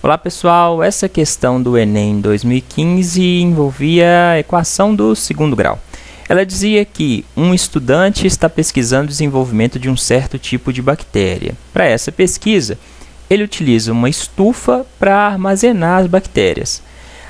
Olá pessoal, essa questão do Enem 2015 envolvia a equação do segundo grau. Ela dizia que um estudante está pesquisando o desenvolvimento de um certo tipo de bactéria. Para essa pesquisa, ele utiliza uma estufa para armazenar as bactérias.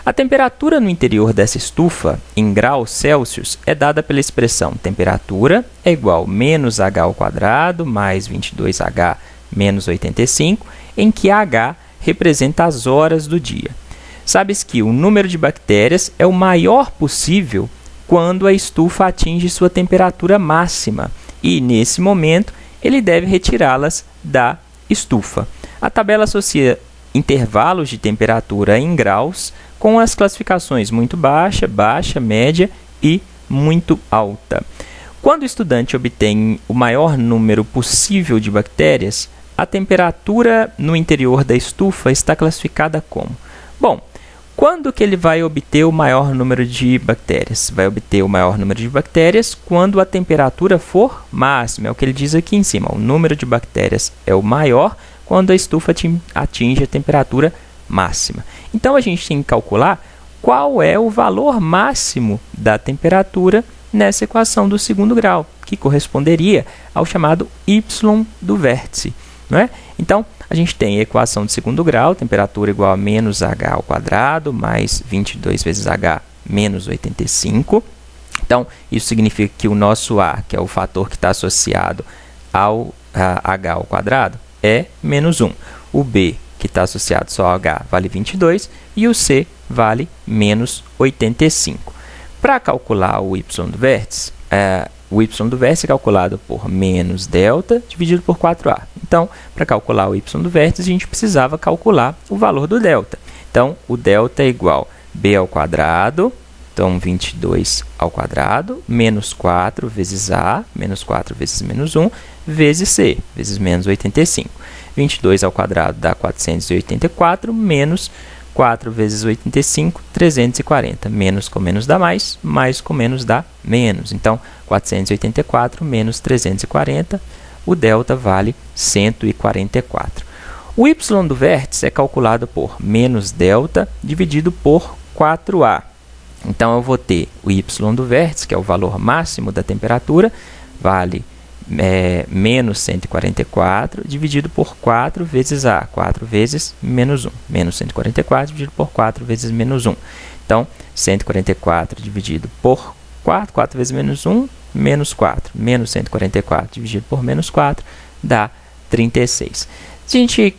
A temperatura no interior dessa estufa, em graus Celsius, é dada pela expressão temperatura é igual menos h² mais 22h menos 85, em que h representa as horas do dia. Sabes que o número de bactérias é o maior possível quando a estufa atinge sua temperatura máxima e, nesse momento, ele deve retirá-las da estufa. A tabela associa intervalos de temperatura em graus com as classificações muito baixa, baixa, média e muito alta. Quando o estudante obtém o maior número possível de bactérias, a temperatura no interior da estufa está classificada como? Bom, quando que ele vai obter o maior número de bactérias? Vai obter o maior número de bactérias quando a temperatura for máxima. É o que ele diz aqui em cima. O número de bactérias é o maior quando a estufa atinge a temperatura máxima. Então, a gente tem que calcular qual é o valor máximo da temperatura nessa equação do segundo grau, que corresponderia ao chamado y do vértice. Não é? Então, a gente tem a equação de segundo grau, temperatura igual a menos h² mais 22 vezes h menos 85. Então, isso significa que o nosso a, que é o fator que está associado ao h², é menos 1. O b, que está associado só ao h, vale 22. E o c vale menos 85. Para calcular o y do vértice, o y do vértice é calculado por menos delta dividido por 4a. Então, para calcular o y do vértice, a gente precisava calcular o valor do delta. Então, o delta é igual a b², então 22², menos 4 vezes a, menos 4 vezes menos 1, vezes c, vezes menos 85. 22² dá 484, menos 4 vezes 85, 340. Menos com menos dá mais com menos dá menos. Então, 484 menos 340, o delta vale 144. O y do vértice é calculado por menos delta dividido por 4a. Então, eu vou ter o y do vértice, que é o valor máximo da temperatura, vale menos 144 dividido por 4 vezes a, 4 vezes menos 1. Menos 144 dividido por 4 vezes menos 1. Então, 144 dividido por 4, 4 vezes menos 1, menos 4. Menos 144 dividido por menos 4 dá 36. Se a gente,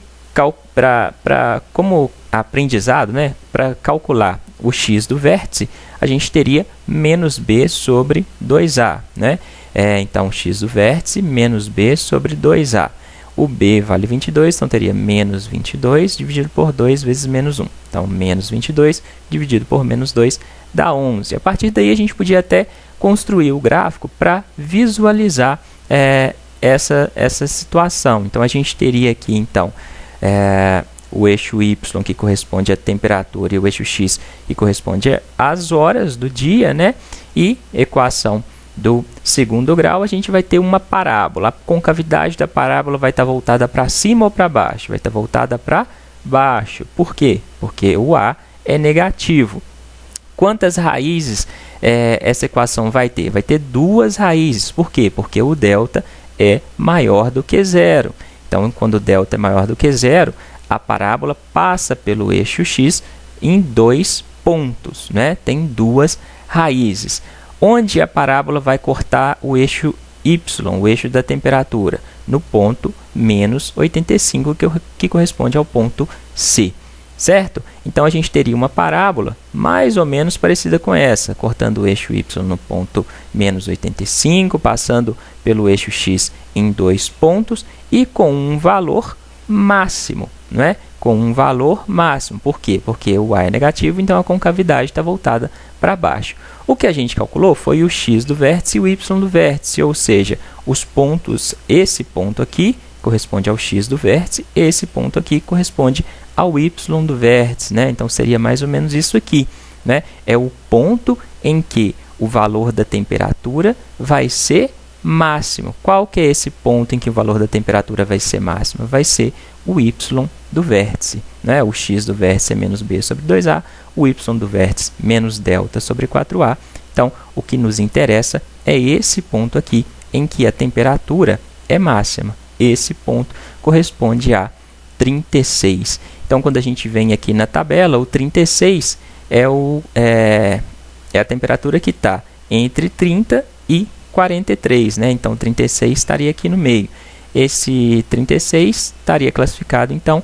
como aprendizado, né, para calcular o x do vértice, a gente teria menos b sobre 2a, né? Então, x do vértice menos b sobre 2a. O b vale 22, então teria menos 22 dividido por 2 vezes menos 1. Então, menos 22 dividido por menos 2 dá 11. A partir daí, a gente podia até construir o gráfico para visualizar essa situação. Então, a gente teria aqui, então, o eixo y, que corresponde à temperatura, e o eixo x, que corresponde às horas do dia, né? E equação do segundo grau, a gente vai ter uma parábola. A concavidade da parábola vai estar voltada para cima ou para baixo? Vai estar voltada para baixo. Por quê? Porque o a é negativo. Quantas raízes essa equação vai ter? Vai ter duas raízes. Por quê? Porque o delta é maior do que zero. Então, quando o delta é maior do que zero, a parábola passa pelo eixo x em dois pontos, né? Tem duas raízes. Onde a parábola vai cortar o eixo y, o eixo da temperatura? No ponto menos 85, que corresponde ao ponto C, certo? Então, a gente teria uma parábola mais ou menos parecida com essa, cortando o eixo y no ponto menos 85, passando pelo eixo x em dois pontos e com um valor máximo, não é? Com um valor máximo. Por quê? Porque o a é negativo, então a concavidade está voltada para baixo. O que a gente calculou foi o x do vértice e o y do vértice, ou seja, os pontos, esse ponto aqui corresponde ao x do vértice, esse ponto aqui corresponde ao y do vértice, né? Então, seria mais ou menos isso aqui, né? É o ponto em que o valor da temperatura vai ser máximo. Qual que é esse ponto em que o valor da temperatura vai ser máximo? Vai ser o y do vértice, né? O x do vértice é menos b sobre 2a, o y do vértice menos delta sobre 4a. Então, o que nos interessa é esse ponto aqui, em que a temperatura é máxima. Esse ponto corresponde a 36. Então, quando a gente vem aqui na tabela, o 36 é a temperatura que está entre 30 e 43, né? Então, 36 estaria aqui no meio. Esse 36 estaria classificado, então,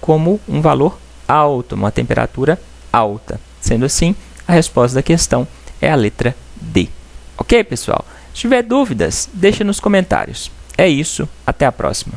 como um valor alto, uma temperatura alta. Sendo assim, a resposta da questão é a letra D. Ok, pessoal? Se tiver dúvidas, deixa nos comentários. É isso, até a próxima.